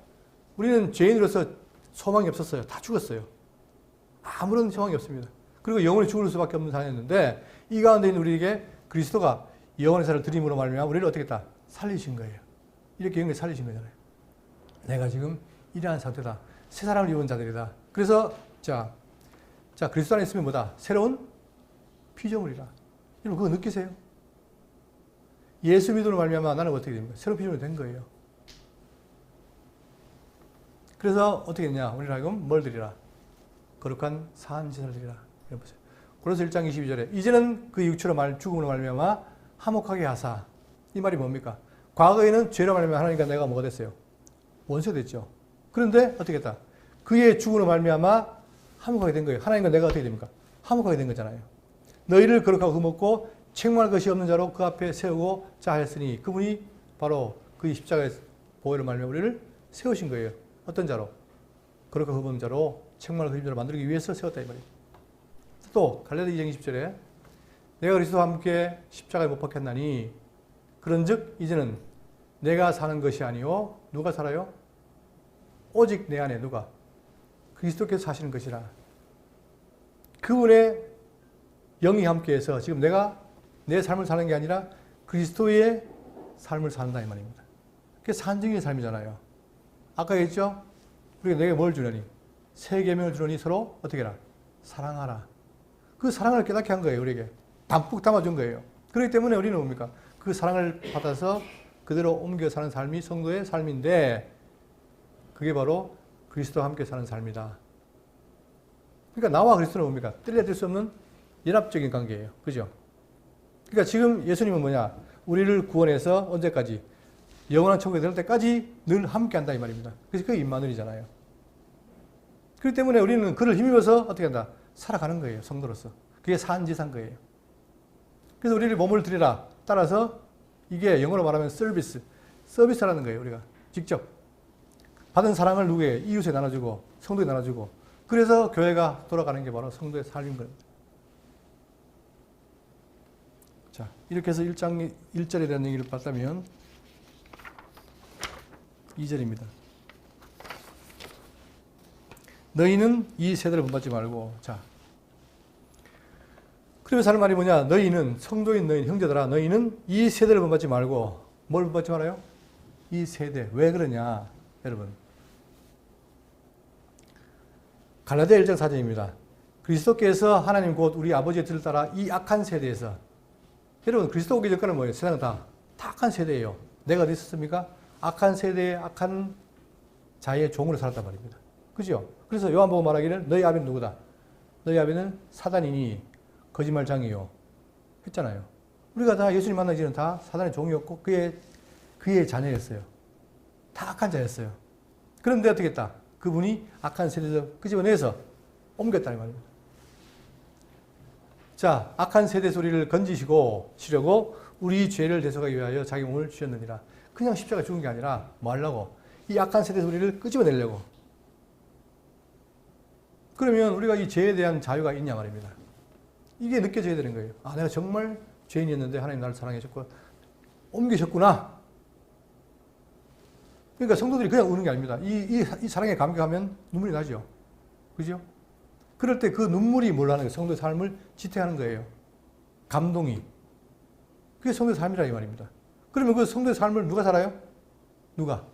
우리는 죄인으로서 소망이 없었어요. 다 죽었어요. 아무런 소망이 없습니다. 그리고 영원히 죽을 수밖에 없는 상황이었는데, 이 가운데 있는 우리에게 그리스도가 영원의 살을 드림으로 말미암아 우리를 어떻게 했다? 살리신 거예요. 이렇게 영원히 살리신 거잖아요. 내가 지금 이러한 상태다. 새 사람을 입은 자들이다. 그래서 자 그리스도 안에 있으면 뭐다? 새로운 피조물이라. 여러분 그거 느끼세요? 예수 믿음으로 말미암아 나는 어떻게 됩니까? 새로운 피조물이 된 거예요. 그래서 어떻게 했냐? 우리를 하여금 뭘 드리라? 거룩한 사한 제사를 드리라. 이런 보세요. 고린도서 1장 22절에 이제는 그 육체로 죽음으로 말미암아 화목하게 하사. 이 말이 뭡니까? 과거에는 죄로 말미암아 하나님과 내가 뭐가 됐어요? 원수가 됐죠. 그런데 어떻게 했다? 그의 죽음으로 말미암아 화목하게 된 거예요. 하나님과 내가 어떻게 됩니까? 화목하게 된 거잖아요. 너희를 거룩하고 흠없고 책망할 것이 없는 자로 그 앞에 세우고 자하였으니, 그분이 바로 그 십자가의 보혈로 말미암아 우리를 세우신 거예요. 어떤 자로? 거룩하고 흠없는 자로, 책망할 것이 없는 자로 만들기 위해서 세웠다 이 말이에요. 또 갈라디아 2장 20절에 내가 그리스도와 함께 십자가에 못 박혔나니 그런즉 이제는 내가 사는 것이 아니요 누가 살아요? 오직 내 안에 누가? 그리스도께서 사시는 것이라. 그분의 영이 함께해서 지금 내가 내 삶을 사는 게 아니라 그리스도의 삶을 산다 이 말입니다. 그게 산증의 삶이잖아요. 아까 얘기했죠? 우리가 내게 뭘 주려니? 새 계명을 주려니 서로 어떻게 해라? 사랑하라. 그 사랑을 깨닫게 한 거예요. 우리에게 담뿍 담아준 거예요. 그렇기 때문에 우리는 뭡니까? 그 사랑을 받아서 그대로 옮겨 사는 삶이 성도의 삶인데, 그게 바로 그리스도와 함께 사는 삶이다. 그러니까 나와 그리스도는 뭡니까? 뗄래야 수 없는 연합적인 관계예요. 그죠? 그러니까 지금 예수님은 뭐냐? 우리를 구원해서 언제까지? 영원한 천국에 들 때까지 늘 함께 한다 이 말입니다. 그래서 그게 임마누엘이잖아요. 그렇기 때문에 우리는 그를 힘입어서 어떻게 한다? 살아가는 거예요. 성도로서. 그게 산지산 거예요. 그래서 우리를 몸을 드리라. 따라서 이게 영어로 말하면 서비스라는 거예요. 우리가 직접 받은 사랑을 누구에게? 이웃에 나눠주고 성도에 나눠주고, 그래서 교회가 돌아가는 게 바로 성도의 삶인 겁니다. 자, 이렇게 해서 1장 1절에 대한 얘기를 봤다면 2절입니다. 너희는 이 세대를 본받지 말고. 자, 그러면서 하는 말이 뭐냐? 너희는, 성도인 너희는, 형제들아, 너희는 이 세대를 본받지 말고. 뭘 본받지 말아요? 이 세대. 왜 그러냐 여러분? 갈라디아 1장 4절입니다. 그리스도께서 하나님 곧 우리 아버지의 뜻을 따라 이 악한 세대에서. 여러분 그리스도 오기 전까지는 뭐예요? 세상은 다 악한 세대예요. 내가 어디 있었습니까? 악한 세대의 악한 자의 종으로 살았단 말입니다. 그죠? 그래서 요한복음 말하기를 너희 아비는 누구다? 너희 아비는 사단이니 거짓말장이요 했잖아요. 우리가 다 예수님 만나기 전에 다 사단의 종이었고 그의 자녀였어요. 다 악한 자였어요. 그런데 어떻게 했다? 그분이 악한 세대에서 끄집어내서 옮겼다는 말입니다. 자, 악한 세대 소리를 건지시고 치려고 우리 죄를 대속하기 위하여 자기 몸을 주셨느니라. 그냥 십자가 죽은 게 아니라 뭐 하려고? 이 악한 세대 소리를 끄집어내려고. 그러면 우리가 이 죄에 대한 자유가 있냐 말입니다. 이게 느껴져야 되는 거예요. 아, 내가 정말 죄인이었는데 하나님 나를 사랑해줬고 옮기셨구나. 그러니까 성도들이 그냥 우는 게 아닙니다. 이 사랑에 감격하면 눈물이 나죠. 그죠? 그럴 때 그 눈물이 뭘 하는 거예요? 성도의 삶을 지탱하는 거예요. 감동이. 그게 성도의 삶이라 이 말입니다. 그러면 그 성도의 삶을 누가 살아요? 누가?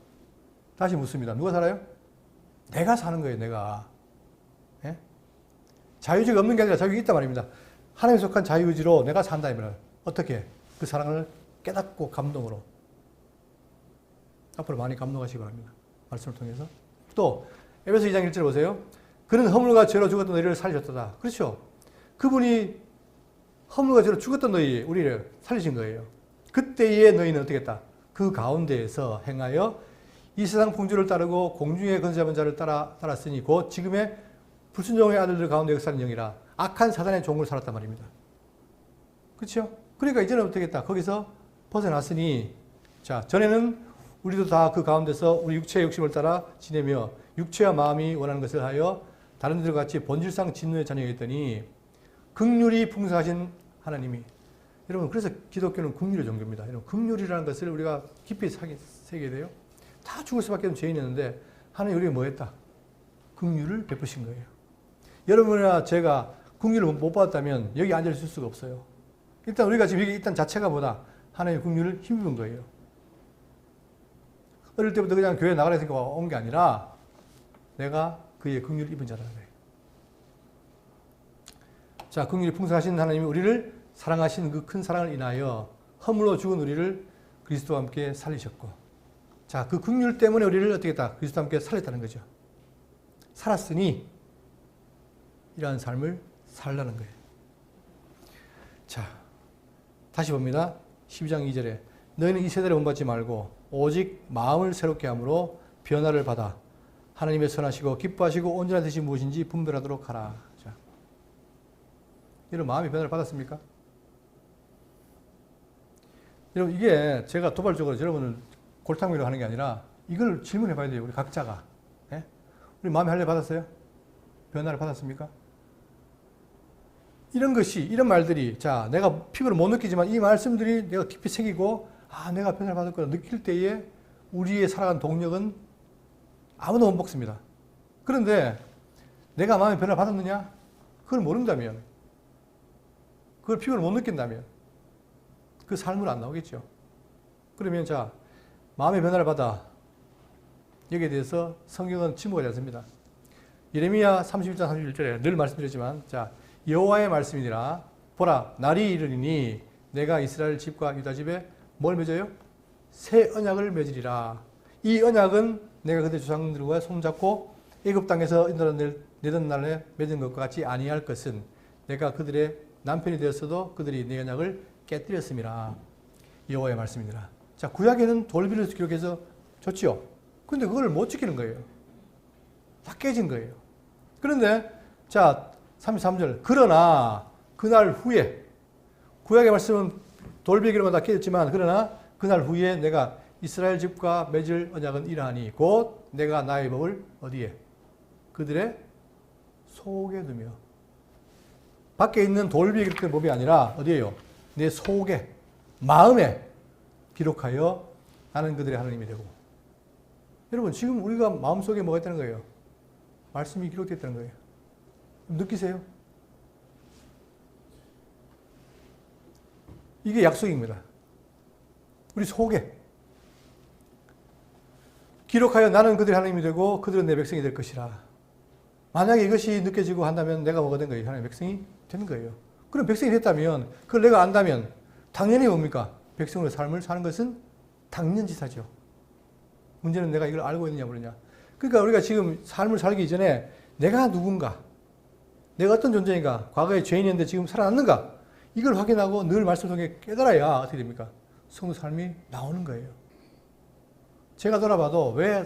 다시 묻습니다. 누가 살아요? 내가 사는 거예요. 내가. 예? 자유의지가 없는 게 아니라 자유의지가 있단 말입니다. 하나님에 속한 자유의지로 내가 산다 이 말이에요. 어떻게? 그 사랑을 깨닫고 감동으로. 앞으로 많이 감동하시기 바랍니다. 말씀을 통해서. 또 에베소 2장 1절 보세요. 그는 허물과 죄로 죽었던 너희를 살리셨도다. 그렇죠? 그분이 허물과 죄로 죽었던 우리를 살리신 거예요. 그때에 너희는 어떻게 했다? 그 가운데에서 행하여 이 세상 풍조를 따르고 공중에 건세잡은 자를 따랐으니 곧 지금의 불순종의 아들들 가운데 역사하는 영이라. 악한 사단의 종을 살았단 말입니다. 그렇죠? 그러니까 이제는 어떻게 했다? 거기서 벗어났으니 자, 전에는 우리도 다 그 가운데서 우리 육체의 욕심을 따라 지내며 육체와 마음이 원하는 것을 하여 다른 이들과 같이 본질상 진노의 자녀였더니 긍휼이 풍성하신 하나님이. 여러분, 그래서 기독교는 긍휼의 종교입니다. 여러분, 긍휼이라는 것을 우리가 깊이 새겨야 돼요. 다 죽을 수밖에 없는 죄인이었는데 하나님 우리에게 뭐 했다? 긍휼을 베푸신 거예요. 여러분이나 제가 긍휼을 못 받았다면 여기 앉아있을 수가 없어요. 일단 우리가 지금 여기 일단 자체가 뭐다? 하나님의 긍휼을 힘입은 거예요. 어릴 때부터 그냥 교회 나가라 해서 온 게 아니라 내가 그의 긍휼을 입은 자라는 거예요. 자, 긍휼이 풍성하신 하나님이 우리를 사랑하신 그 큰 사랑을 인하여 허물로 죽은 우리를 그리스도와 함께 살리셨고, 자, 그 긍휼 때문에 우리를 어떻게 했다? 그리스도와 함께 살렸다는 거죠. 살았으니 이러한 삶을 살라는 거예요. 자, 다시 봅니다. 12장 2절에 너희는 이 세대를 본받지 말고 오직 마음을 새롭게 함으로 변화를 받아 하나님의 선하시고 기뻐하시고 온전한 뜻이 무엇인지 분별하도록 하라. 자, 여러분 마음의 변화를 받았습니까? 여러분 이게 제가 도발적으로 여러분을 골탕미로 하는 게 아니라 이걸 질문해 봐야 돼요. 우리 각자가. 예? 우리 마음의 할례 받았어요? 변화를 받았습니까? 이런 것이, 이런 말들이, 자, 내가 피부로 못 느끼지만 이 말씀들이 내가 깊이 새기고, 아, 내가 변화를 받을 거라 느낄 때에 우리의 살아간 동력은 아무도 못 먹습니다. 그런데 내가 마음의 변화를 받았느냐? 그걸 모른다면, 그걸 피부로 못 느낀다면 그 삶은 안 나오겠죠. 그러면 자, 마음의 변화를 받아. 여기에 대해서 성경은 침묵하지 않습니다. 예레미야 31장 31절에 늘 말씀드렸지만, 자, 여호와의 말씀이니라. 보라, 날이 이르리니 내가 이스라엘 집과 유다 집에 뭘 맺어요? 새 언약을 맺으리라. 이 언약은 내가 그들 조상들과 손잡고 애굽 땅에서 내던 날에 맺은 것과 같이 아니할 것은 내가 그들의 남편이 되었어도 그들이 내 언약을 깨뜨렸음이라. 여호와의 말씀이니라. 자, 구약에는 돌비를 기록해서 줬지요. 근데 그걸 못 지키는 거예요. 다 깨진 거예요. 그런데 자, 33절. 그러나 그날 후에, 구약의 말씀은 돌베개로만 다 깨졌지만, 그러나 그날 후에 내가 이스라엘 집과 맺을 언약은 이러하니 곧 내가 나의 법을 어디에? 그들의 속에 두며. 밖에 있는 돌비에 기록된 법이 아니라 어디에요? 내 속에, 마음에 기록하여 나는 그들의 하나님이 되고. 여러분 지금 우리가 마음속에 뭐가 있다는 거예요? 말씀이 기록됐다는 거예요. 느끼세요? 이게 약속입니다. 우리 속에 기록하여 나는 그들의 하나님이 되고 그들은 내 백성이 될 것이라. 만약에 이것이 느껴지고 한다면 내가 뭐가 된 거예요? 하나님의 백성이 되는 거예요. 그럼 백성이 됐다면, 그걸 내가 안다면 당연히 뭡니까? 백성으로 삶을 사는 것은 당연지사죠. 문제는 내가 이걸 알고 있느냐 모르냐. 그러니까 우리가 지금 삶을 살기 이전에 내가 누군가, 내가 어떤 존재인가, 과거에 죄인이었는데 지금 살아났는가, 이걸 확인하고 늘 말씀을 통해 깨달아야 어떻게 됩니까? 성도 삶이 나오는 거예요. 제가 돌아봐도 왜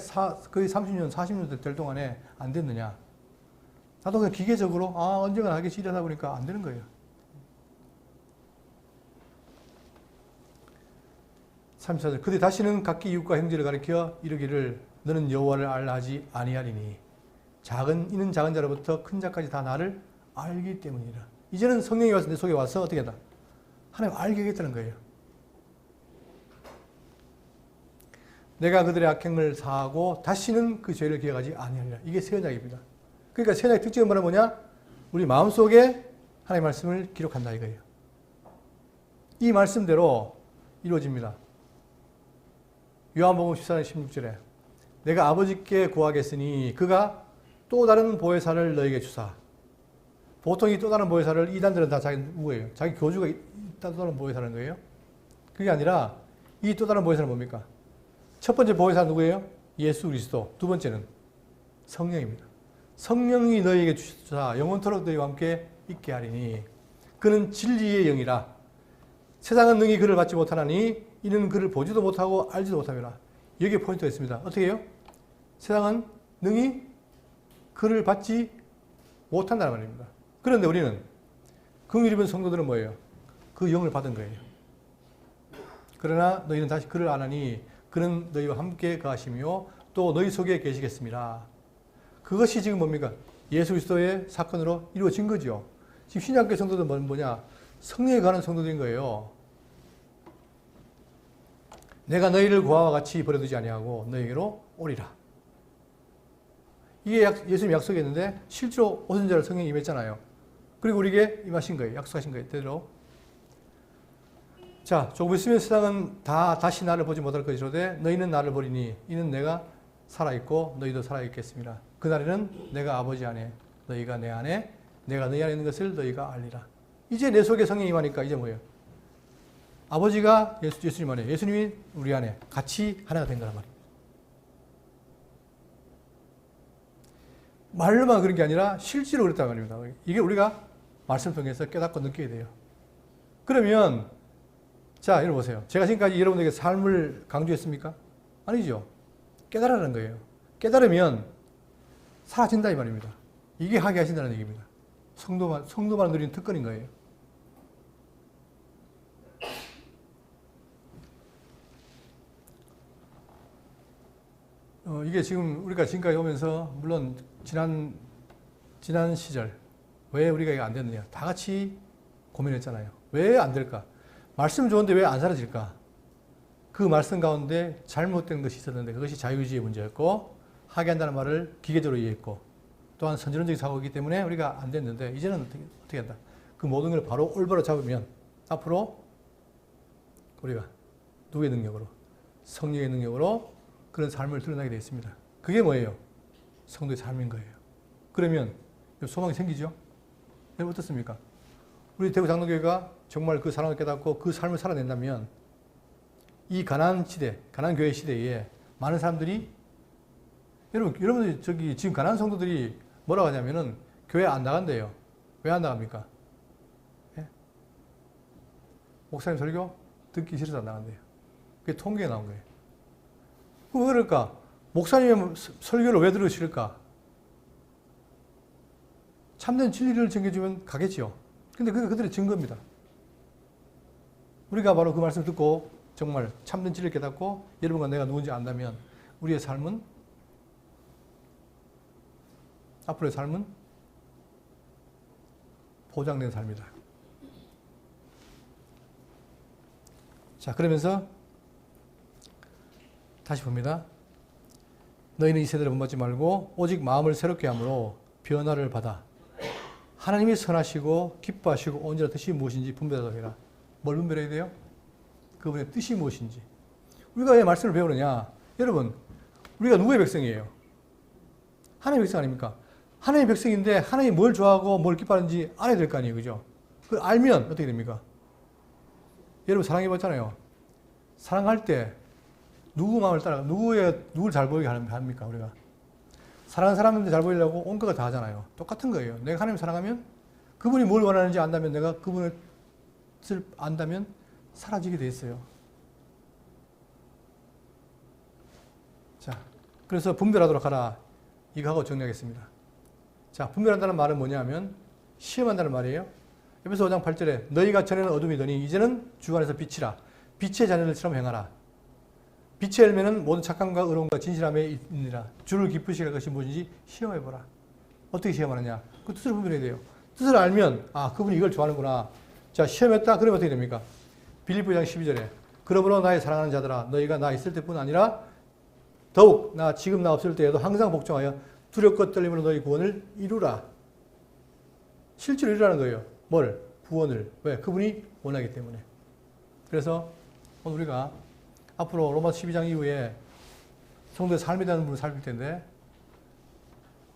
거의 30년, 40년 될 동안에 안 됐느냐? 나도 그냥 기계적으로 언젠가 하겠지 이러다 보니까 안 되는 거예요. 34절 그때 다시는 각기 이웃과 형제를 가리켜 이르기를 너는 여호와를 알라 하지 아니하리니 이는 작은 자로부터 큰 자까지 다 나를 알기 때문이라. 이제는 성령이 와서 내 속에 와서 어떻게 한다? 하나님 알게 하겠다는 거예요. 내가 그들의 악행을 사하고 다시는 그 죄를 기억하지 아니하리라. 이게 새 언약입니다. 그러니까 새 언약의 특징은 뭐냐? 우리 마음속에 하나님의 말씀을 기록한다 이거예요. 이 말씀대로 이루어집니다. 요한복음 14장 16절에 내가 아버지께 구하겠으니 그가 또 다른 보혜사를 너에게 주사. 보통 이 또 다른 보혜사를 이단들은 다 자기 누구예요? 자기 교주가 또 다른 보혜사라는 거예요. 그게 아니라 이 또 다른 보혜사는 뭡니까? 첫 번째 보혜사는 누구예요? 예수 그리스도. 두 번째는 성령입니다. 성령이 너희에게 주사 영원토록 너희와 함께 있게 하리니 그는 진리의 영이라. 세상은 능히 그를 받지 못하나니 이는 그를 보지도 못하고 알지도 못함이라. 여기에 포인트가 있습니다. 어떻게 해요? 세상은 능히 그를 받지 못한다는 말입니다. 그런데 우리는 긍휼 입은 성도들은 뭐예요? 그 영을 받은 거예요. 그러나 너희는 다시 그를 아나니 그는 너희와 함께 거하시며 또 너희 속에 계시겠습니다. 그것이 지금 뭡니까? 예수 그리스도의 사건으로 이루어진 거죠. 지금 신약교회 성도들은 뭐냐? 성령에 관한 성도들인 거예요. 내가 너희를 고아와 같이 버려두지 아니하고 너희에게로 오리라. 이게 예수님이 약속했는데 실제로 오순 자를 성령이 임했잖아요. 그리고 우리에게 임하신 거예요. 약속하신 거예요. 대로. 자, 조금 있으면 세상은 다시 나를 보지 못할 것이로되 너희는 나를 보리니 이는 내가 살아있고 너희도 살아있겠습니다. 그날에는 내가 아버지 안에 너희가 내 안에 내가 너희 안에 있는 것을 너희가 알리라. 이제 내 속에 성령이 임하니까 이제 뭐예요? 아버지가 예수님 안에 예수님이 우리 안에 같이 하나가 된 거란 말이에요. 말로만 그런 게 아니라 실제로 그랬단 말입니다. 이게 우리가 말씀 통해서 깨닫고 느끼게 돼요. 그러면 자, 여러분 보세요. 제가 지금까지 여러분에게 삶을 강조했습니까? 아니죠. 깨달으라는 거예요. 깨달으면 사라진다 이 말입니다. 이게 하게 하신다는 얘기입니다. 성도만 누리는 특권인 거예요. 이게 지금 우리가 지금까지 오면서 물론 지난 시절 왜 우리가 이게 안 됐느냐 다 같이 고민했잖아요. 왜 안 될까? 말씀 좋은데 왜 안 사라질까? 그 말씀 가운데 잘못된 것이 있었는데 그것이 자유의지의 문제였고 하게 한다는 말을 기계적으로 이해했고 또한 선진론적인 사고이기 때문에 우리가 안 됐는데 이제는 어떻게 한다? 그 모든 걸 바로 올바로 잡으면 앞으로 우리가 누구의 능력으로? 성령의 능력으로 그런 삶을 드러나게 되어 있습니다. 그게 뭐예요? 성도의 삶인 거예요. 그러면 소망이 생기죠? 여러분 어떻습니까? 우리 대구 장로교회가 정말 그 사랑을 깨닫고 그 삶을 살아낸다면 이 가난한 시대, 가난한 교회 시대에 많은 사람들이 여러분들 지금 가난한 성도들이 뭐라고 하냐면은 교회 안 나간대요. 왜 안 나갑니까? 예? 목사님 설교 듣기 싫어서 안 나간대요. 그게 통계에 나온 거예요. 왜 그럴까? 목사님의 설교를 왜 들으기 싫을까? 참된 진리를 전해주면 가겠지요. 근데 그게 그들의 증거입니다. 우리가 바로 그 말씀 듣고 정말 참된 진리를 깨닫고 여러분과 내가 누군지 안다면 우리의 삶은 앞으로의 삶은 보장된 삶이다. 자, 그러면서 다시 봅니다. 너희는 이 세대를 본받지 말고 오직 마음을 새롭게 함으로 변화를 받아 하나님이 선하시고 기뻐하시고 온전한 뜻이 무엇인지 분별하도록 해라. 뭘 분별해야 돼요? 그분의 뜻이 무엇인지. 우리가 왜 말씀을 배우느냐? 여러분, 우리가 누구의 백성이에요? 하나님의 백성 아닙니까? 하나님의 백성인데 하나님이 뭘 좋아하고 뭘 기뻐하는지 알아야 될 거 아니에요. 그죠? 그걸 알면 어떻게 됩니까? 여러분 사랑해봤잖아요. 사랑할 때 누구 마음을 따라 누구를 잘 보이게 합니까? 우리가 사랑하는 사람인데 잘 보이려고 온 것을 다 하잖아요. 똑같은 거예요. 내가 하나님을 사랑하면 그분이 뭘 원하는지 안다면 내가 그분을 뜻을 안다면 사라지게 돼 있어요. 자, 그래서 분별하도록 하라. 이거 하고 정리하겠습니다. 자, 분별한다는 말은 뭐냐면 시험한다는 말이에요. 에베소 5장 8절에 너희가 전에는 어둠이더니 이제는 주 안에서 빛이라. 빛의 자녀들처럼 행하라. 빛의 열매는 모든 착함과 의로움과 진실함에 있느니라. 주를 기쁘시게 할 것이 무엇인지 시험해보라. 어떻게 시험하느냐? 그 뜻을 분별해야 돼요. 뜻을 알면 아, 그분이 이걸 좋아하는구나. 자, 시험했다. 그러면 어떻게 됩니까? 빌립보 2장 12절에 그러므로 나의 사랑하는 자들아 너희가 나 있을 때뿐 아니라 더욱 지금 나 없을 때에도 항상 복종하여 두렵고 떨림으로 너희 구원을 이루라. 실제로 이루라는 거예요. 뭘? 구원을. 왜? 그분이 원하기 때문에. 그래서 오늘 우리가 앞으로 로마서 12장 이후에 성도의 삶에 대한 부분을 살필 텐데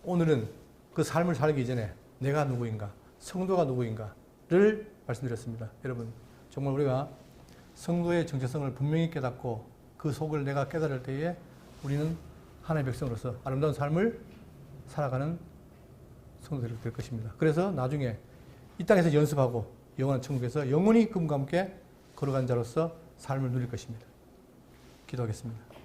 오늘은 그 삶을 살기 전에 내가 누구인가, 성도가 누구인가를 말씀드렸습니다. 여러분, 정말 우리가 성도의 정체성을 분명히 깨닫고 그 속을 내가 깨달을 때에 우리는 하나님의 백성으로서 아름다운 삶을 살아가는 성도들이 될 것입니다. 그래서 나중에 이 땅에서 연습하고 영원한 천국에서 영원히 그분과 함께 걸어간 자로서 삶을 누릴 것입니다. 기도하겠습니다.